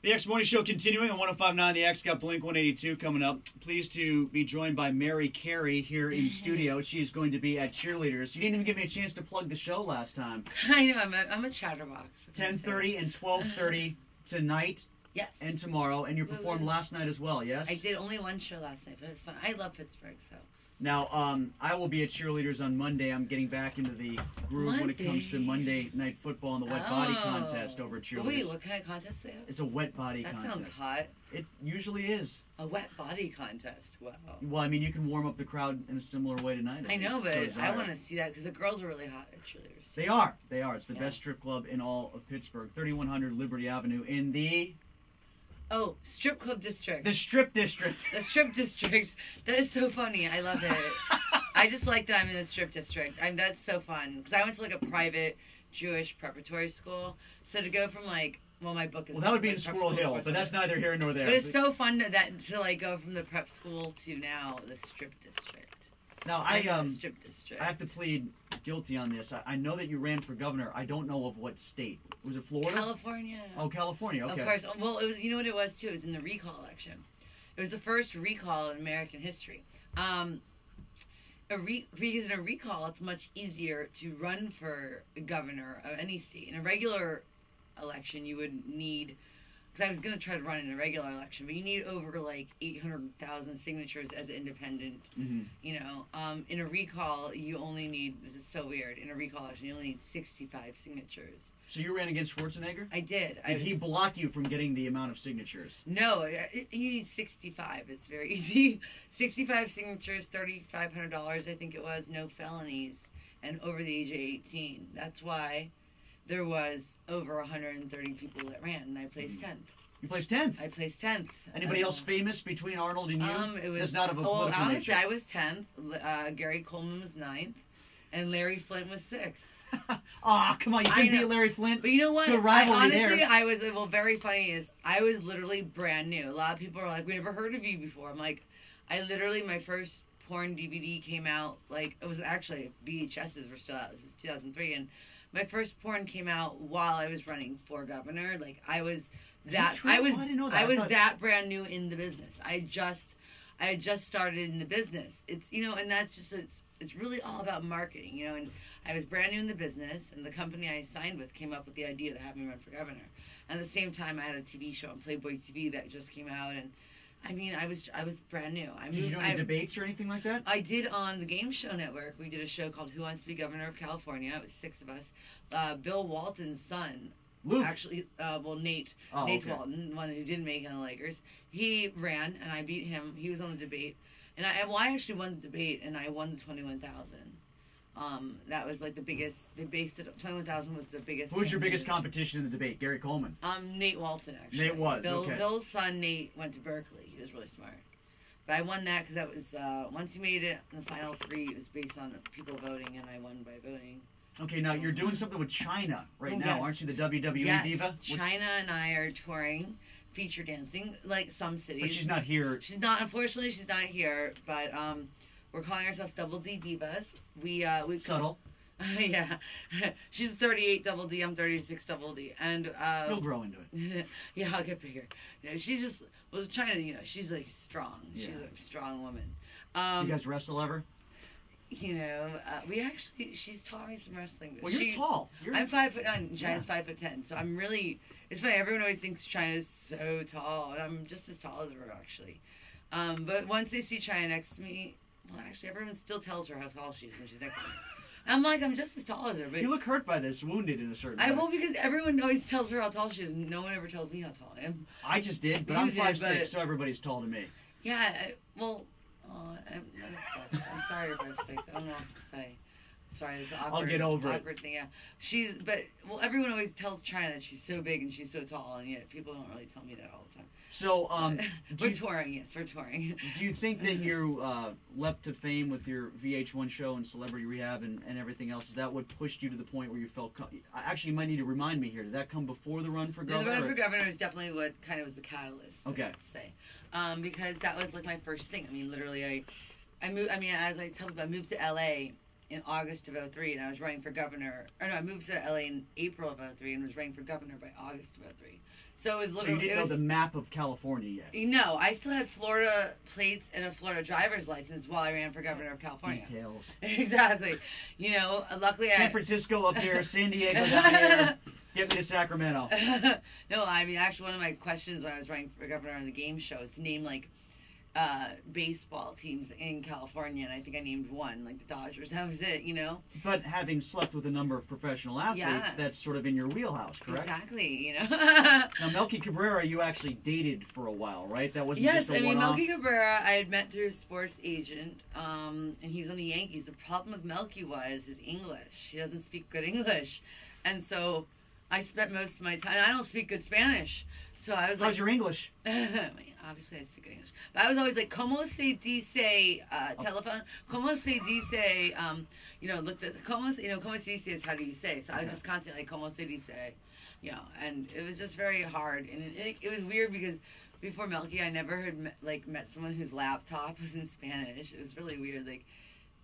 The X Morning Show continuing on 105.9 The X. Got Blink 182 coming up. Pleased to be joined by Carey here in studio. She's going to be at Cheerleaders. You didn't even give me a chance to plug the show last time. I know, I'm a chatterbox. 10:30 and 12:30 tonight. Yes. And tomorrow. And you performed last night as well, yes? I did only one show last night, but it was fun. I love Pittsburgh, so. Now, I will be at Cheerleaders on Monday. I'm getting back into the groove when it comes to Monday Night Football and the wet body contest over at Cheerleaders. Wait, what kind of contest is it? It's a wet body contest. That sounds hot. It usually is. A wet body contest. Wow. Well, I mean, you can warm up the crowd in a similar way tonight. I know, but I want to see that because the girls are really hot at Cheerleaders. They are. They are. It's the best strip club in all of Pittsburgh. 3100 Liberty Avenue in the... Oh, Strip Club District. The Strip District. The Strip District. That is so funny. I love it. I just like that I'm in the Strip District. That's so fun. Because I went to like a private Jewish preparatory school. So to go from like, well, my book is... Well, that would be in Squirrel Hill, but that's neither here nor there. But it's so fun to like go from the prep school to now the Strip District. Now, I Strip District. I have to plead guilty on this. I know that you ran for governor. I don't know of what state. Was it Florida? California. Oh, California. Okay. Of course. Well, it was. You know what it was too? It was in the recall election. It was the first recall in American history. Because in a recall, it's much easier to run for governor of any state. In a regular election, you would need. Because I was going to try to run in a regular election, but you need over like 800,000 signatures as an independent. Mm-hmm. You know, in a recall, you only need. This is so weird. In a recall election, you only need 65 signatures. So you ran against Schwarzenegger? I did. Did he block you from getting the amount of signatures? No, you need 65. It's very easy. 65 signatures, $3,500, I think it was, no felonies, and over the age of 18. That's why there was over 130 people that ran, and I placed 10th. You placed 10th? I placed 10th. Anybody else famous between Arnold and you? It was, that's not of a political honestly, nature. I was 10th. Gary Coleman was 9th, and Larry Flint was 6th. Come on, you can't beat Larry Flint. But you know what? Good rivalry honestly, there. I was, well, very funny is, I was literally brand new. A lot of people are like, we never heard of you before. I'm like, I literally, my first porn DVD came out, like, it was actually, VHSs were still out. This is 2003, and my first porn came out while I was running for governor. Like, I was that, I didn't know that. I was that brand new in the business. I had just started in the business. It's, you know, and that's just, it's really all about marketing, you know, and I was brand new in the business, and the company I signed with came up with the idea to have me run for governor. And at the same time, I had a TV show on Playboy TV that just came out, and I mean, I was brand new. Did you do any debates or anything like that? I did on the Game Show Network. We did a show called Who Wants to Be Governor of California. It was 6 of us. Bill Walton's son, Luke. Actually, Nate Walton, one who didn't make it on the Lakers. He ran, and I beat him. He was on the debate. And I actually won the debate, and I won the 21,000. That was like the biggest. They based it. 21,000 was the biggest. Who was your biggest competition in the debate? Gary Coleman. Nate Walton actually. Nate was okay. Bill's son Nate went to Berkeley. He was really smart. But I won that because that was once you made it in the final 3, it was based on people voting, and I won by voting. Okay, now you're doing something with China right now, aren't you? The WWE diva. China and I are touring. Feature dancing, like some cities. But she's not here. She's not. Unfortunately, she's not here. But we're calling ourselves Double D Divas. We subtle. Yeah, she's 38 Double D. I'm 36 Double D. And you'll grow into it. Yeah, I'll get bigger. You know, she's just China. You know, she's like strong. Yeah. She's a strong woman. You guys wrestle ever? You know, she's taught me some wrestling. Well, you're tall. I'm 5'9". China's 5'10". So I'm really. It's funny. Everyone always thinks China's so tall, and I'm just as tall as her actually. But once they see China next to me, well, actually, everyone still tells her how tall she is when she's next to me. I'm like, I'm just as tall as her. But you look hurt by this, wounded in a certain way. Well, because everyone always tells her how tall she is, and no one ever tells me how tall I am. I just did, but I'm 5'6", so everybody's tall to me. Yeah, I'm sorry if I'm 6'. I don't know what to say. Sorry, this awkward, I'll get over awkward thing. Yeah, everyone always tells China that she's so big and she's so tall, and yet people don't really tell me that all the time. So, we're touring. Yes, we're touring. Do you think that you leapt to fame with your VH1 show and Celebrity Rehab and everything else? Is that what pushed you to the point where you felt? Actually, you might need to remind me here. Did that come before the run for governor? The run for governor is definitely what kind of was the catalyst. Okay. I would say, because that was like my first thing. I mean, literally, I moved. I mean, as I tell people, I moved to LA in August of 2003, and I was running for governor. Or no, I moved to LA in April of 2003 and was running for governor by August of 2003. So it was So literally. you didn't know the map of California yet. No, I still had Florida plates and a Florida driver's license while I ran for governor of California. Details. Exactly. Luckily San Francisco up here, San Diego down here. Get me to Sacramento. No, I mean, actually, one of my questions when I was running for governor on the game show is to name, like, baseball teams in California, and I think I named one, like the Dodgers. That was it, But having slept with a number of professional athletes, Yes. that's sort of in your wheelhouse, correct? Exactly, Now, Melky Cabrera, you actually dated for a while, right? That wasn't Yes, just a I mean, one-off? Melky Cabrera, I had met through a sports agent, and he was on the Yankees. The problem with Melky was his English. He doesn't speak good English. And so I spent most of my time, I don't speak good Spanish. So I was like, How's your English? obviously I speak good English. But I was always like, ¿Cómo se dice telephone? ¿Cómo se dice, look, ¿cómo se dice is how do you say? So I was just constantly like, ¿Cómo se dice? And it was just very hard. And it was weird because before Melky, I never had met someone whose laptop was in Spanish. It was really weird. Like,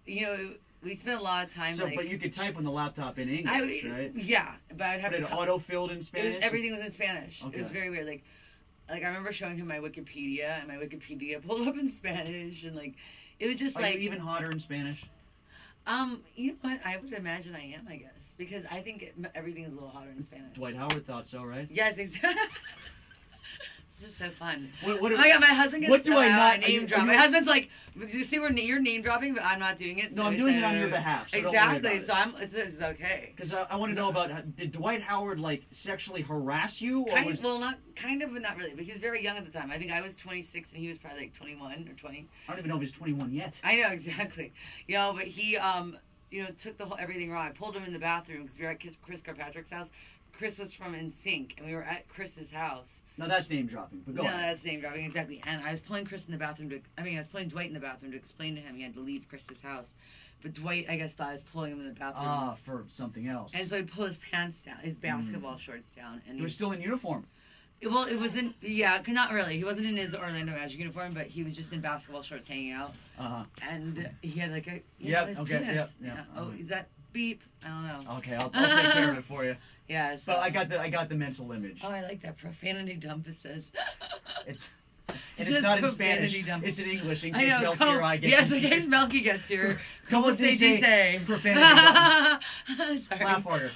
we spent a lot of time. So, but you could type on the laptop in English, right? Yeah, but I'd have but to. It auto-filled in Spanish? Everything was in Spanish. Okay. It was very weird. Like I remember showing him my Wikipedia, and my Wikipedia pulled up in Spanish, and it was just Are you even hotter in Spanish? You know what? I would imagine I am, I guess, because I think everything is a little hotter in Spanish. Dwight Howard thought so, right? Yes, exactly. This is so fun. What oh my god, my husband gets what do I not name drop. My husband's like, you see where you're name dropping, but I'm not doing it. No, I'm doing it on your behalf. So exactly. Don't So it's okay. Because I want to know about, did Dwight Howard sexually harass you? Or not really, but he was very young at the time. I think I was 26 and he was probably like 21 or 20. I don't even know if he's 21 yet. I know exactly. But he took everything wrong. I pulled him in the bathroom because we were at Chris Kirkpatrick's house. Chris was from NSYNC, and we were at Chris's house. No, that's name dropping. But go on. No, that's name dropping, exactly. And I was pulling Chris in the bathroom I was pulling Dwight in the bathroom to explain to him he had to leave Chris's house. But Dwight, I guess, thought I was pulling him in the bathroom. Ah, for something else. And so he pulled his pants down, his basketball shorts down. And he was still in uniform. Well, it wasn't, not really. He wasn't in his Orlando Magic uniform, but he was just in basketball shorts hanging out. Uh-huh. And he had his penis. Yeah. Oh, is that beep? I don't know. Okay, I'll take care of it for you. Yeah. So. But I got the mental image. Oh, I like that profanity dump. It says. It's not in Spanish. It's in English. In case Melky or I get yes, in case Melky gets here. Como se dice? Profanity dump. Sorry. Laugh harder.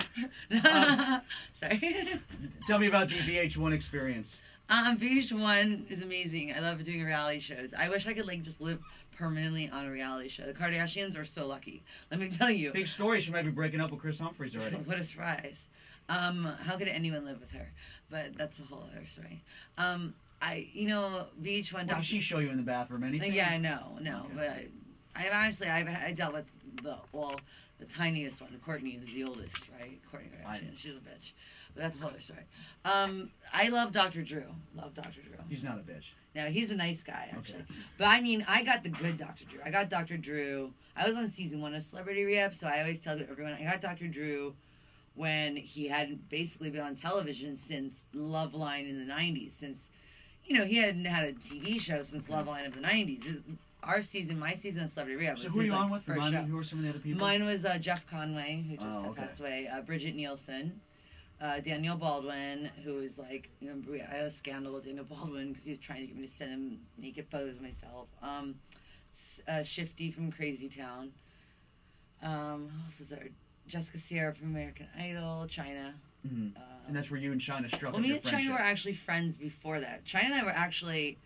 Sorry. Tell me about the VH1 experience. VH1 is amazing. I love doing reality shows. I wish I could just live permanently on a reality show. The Kardashians are so lucky. Let me tell you. Big story. She might be breaking up with Chris Humphries already. What a surprise. How could anyone live with her? But that's a whole other story. VH1. What did she show you in the bathroom? Anything? Yeah, no. Okay. But I dealt with the tiniest one. Courtney is the oldest, right? Courtney Kardashian. She's a bitch. But that's a whole other story. I love Dr. Drew. He's not a bitch. No, he's a nice guy, actually. Okay. But I got the good Dr. Drew. I got Dr. Drew. I was on season 1 of Celebrity Rehab, so I always tell everyone I got Dr. Drew when he hadn't basically been on television since Love Line in the 90s. Since, he hadn't had a TV show since Love Line of the 90s. My season of Celebrity Rehab. So who are you on with? Who are some of the other people? Mine was Jeff Conway, who just passed away. Bridget Nielsen. Daniel Baldwin, who was I had a scandal with Daniel Baldwin because he was trying to get me to send him naked photos of myself. Shifty from Crazy Town. Who else is there? Jessica Sierra from American Idol. China. Mm-hmm. And that's where you and China struck up your friendship. friendship. Me and China were actually friends before that. China and I were actually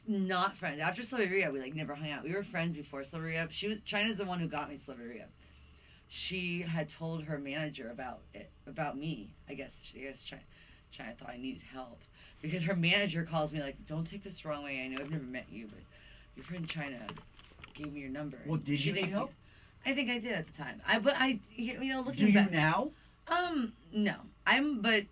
not friends. After Celebrity Rehab, we never hung out. We were friends before Celebrity Rehab. China's the one who got me Celebrity Rehab. She had told her manager about me. I guess China thought I needed help because her manager calls me don't take this the wrong way. I know I've never met you, but your friend China gave me your number. Well, did you need help? I think I did at the time. Looking back. Do you now? No. But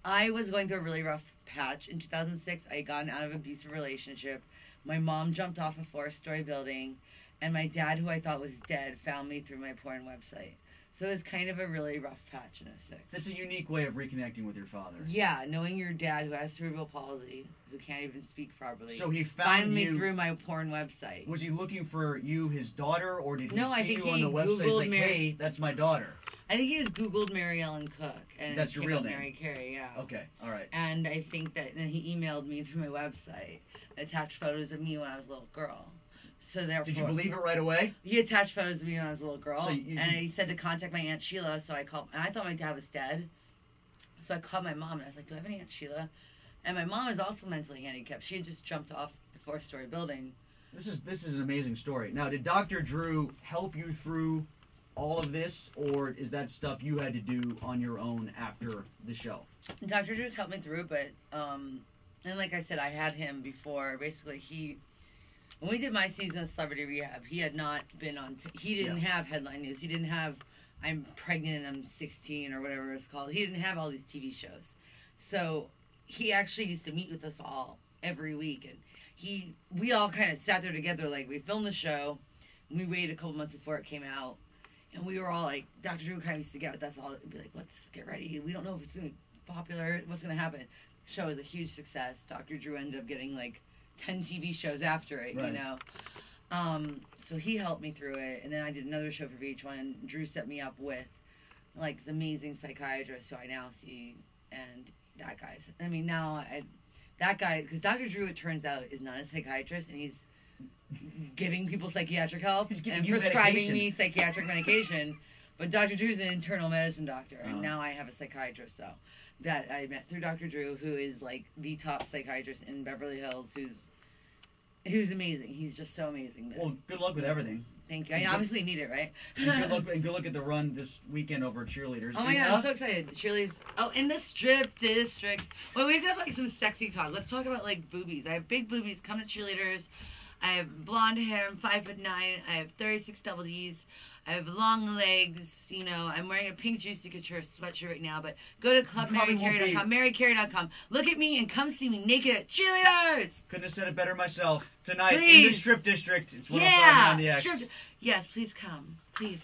I was going through a really rough patch in 2006. I had gotten out of an abusive relationship. My mom jumped off a 4-story building. And my dad, who I thought was dead, found me through my porn website. So it's kind of a really rough patch in '06. That's a unique way of reconnecting with your father. Yeah, knowing your dad who has cerebral palsy, who can't even speak properly. So he found finally you through my porn website. Was he looking for you, his daughter, or did he No, I see think you on he the website? He's Googled like, hey, that's my daughter. I think he just Googled Mary Ellen Cook, and That's it your came real up name? Mary Carey, yeah. Okay, all right. And I think that then he emailed me through my website, attached photos of me when I was a little girl. So therefore, Did you believe it right away? He attached photos of me when I was a little girl, So and he said to contact my Aunt Sheila. So I called, and I thought my dad was dead. So I called my mom, and I was like, "Do I have an Aunt Sheila?" And my mom is also mentally handicapped. She had just jumped off the 4-story building. This is an amazing story. Now, did Dr. Drew help you through all of this, or is that stuff you had to do on your own after the show? Dr. Drew's helped me through, but and like I said, I had him before. Basically, when we did my season of Celebrity Rehab, he had not been on. He didn't have headline news. He didn't have I'm pregnant and I'm 16 or whatever it's called. He didn't have all these TV shows. So he actually used to meet with us all every week, and we all kind of sat there together. Like, we filmed the show, and we waited a couple months before it came out, and we were all like, Dr. Drew kind of used to get with us all and be like, let's get ready. We don't know if it's going to be popular. What's going to happen? The show was a huge success. Dr. Drew ended up getting like 10 TV shows after it, right. you know. So he helped me through it, and then I did another show for VH1, and Drew set me up with like this amazing psychiatrist who I now see, and that guy's. I mean, that guy, because Dr. Drew, it turns out, is not a psychiatrist, and he's giving people psychiatric help and prescribing me psychiatric medication. But Dr. Drew's an internal medicine doctor, and now I have a psychiatrist, so that I met through Dr. Drew, who is like the top psychiatrist in Beverly Hills, who's amazing. He's just so amazing. Well, good luck with everything. Thank you. I obviously need it, right? And good luck at the run this weekend over at Cheerleaders. Oh my God, I'm so excited. Cheerleaders. Oh, in the strip district. Well, we have to have like some sexy talk. Let's talk about like boobies. I have big boobies. Come to Cheerleaders. I have blonde hair. I'm 5'9". I have 36 double Ds. I have long legs. You know, I'm wearing a pink Juicy Couture sweatshirt right now. But go to clubmarycarey.com, marycarey.com. Look at me and come see me naked at Cheerleaders. Couldn't have said it better myself. Tonight Please. in the Strip District. It's 105.9 The X. Yes, please come. Please.